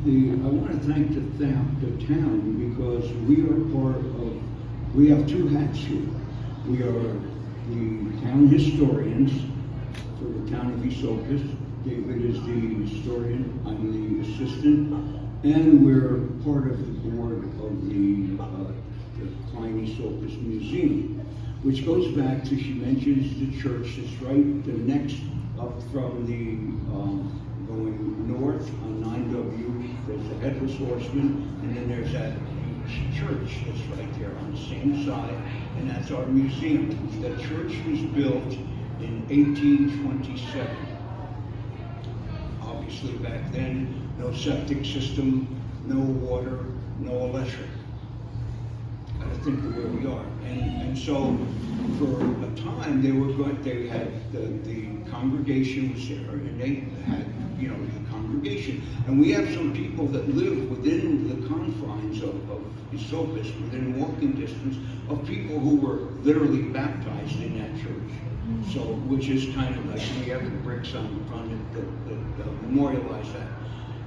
I want to thank the town because we are part of, we have two hats here. We are the town historians for the town of Esopus. David is the historian, I'm the assistant, and we're part of the board of the Klein Esopus Museum, which goes back to, she mentions the church that's right the next up from the going north on 9W, there's the Headless Horseman, and then there's that huge church that's right there on the same side, and that's our museum. That church was built in 1827. Obviously back then, no septic system, no water, no electric. Gotta think of where we are. And so for a time they had the congregation was there, and they had, the congregation. And we have some people that live within the confines of Esopus, within walking distance of people who were literally baptized in that church. So, which is kind of like, we have the bricks on the front that memorialize that.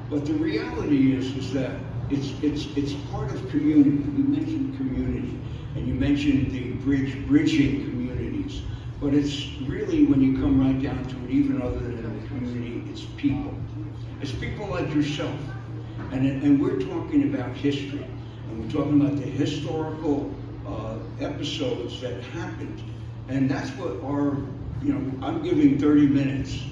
But the reality is that it's part of community. You mentioned community, and you mentioned the bridging communities. But it's really, when you come right down to it, even other than the community, it's people. It's people like yourself. And we're talking about history. And we're talking about the historical episodes that happened. And that's what I'm giving 30 minutes.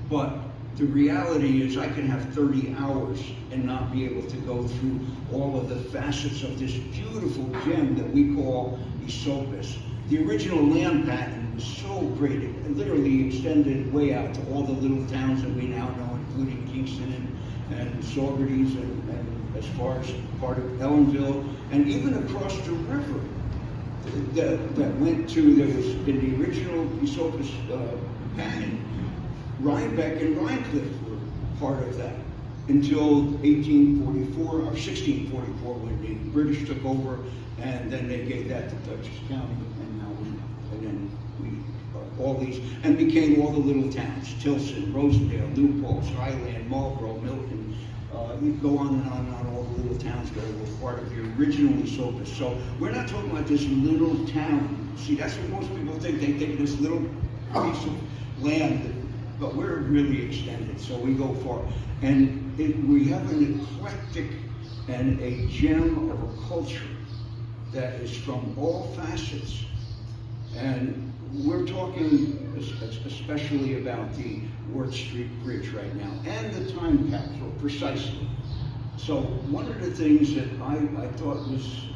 But the reality is I can have 30 hours and not be able to go through all of the facets of this beautiful gem that we call Esopus. The original land patent was so great, it literally extended way out to all the little towns that we now know, including Kingston and Saugerties, and as far as part of Ellenville, and even across the river that went to, there was in the original Esopus patent, Rhinebeck and Rhinecliff were part of that until 1844 or 1644 when the British took over, and then they gave that to Dutchess County, and then we all these, and became all the little towns: Tilson, Rosendale, New Paltz, Highland, Marlborough, Milton. You go on and on and on, all the little towns that were part of the original Esopus. So we're not talking about this little town. See, that's what most people think. They think this little piece of land, but we're really extended, so we go far. And we have an eclectic and a gem of a culture that is from all facets. And we're talking especially about the Worth Street Bridge right now, and the time capsule, precisely. So one of the things that I thought was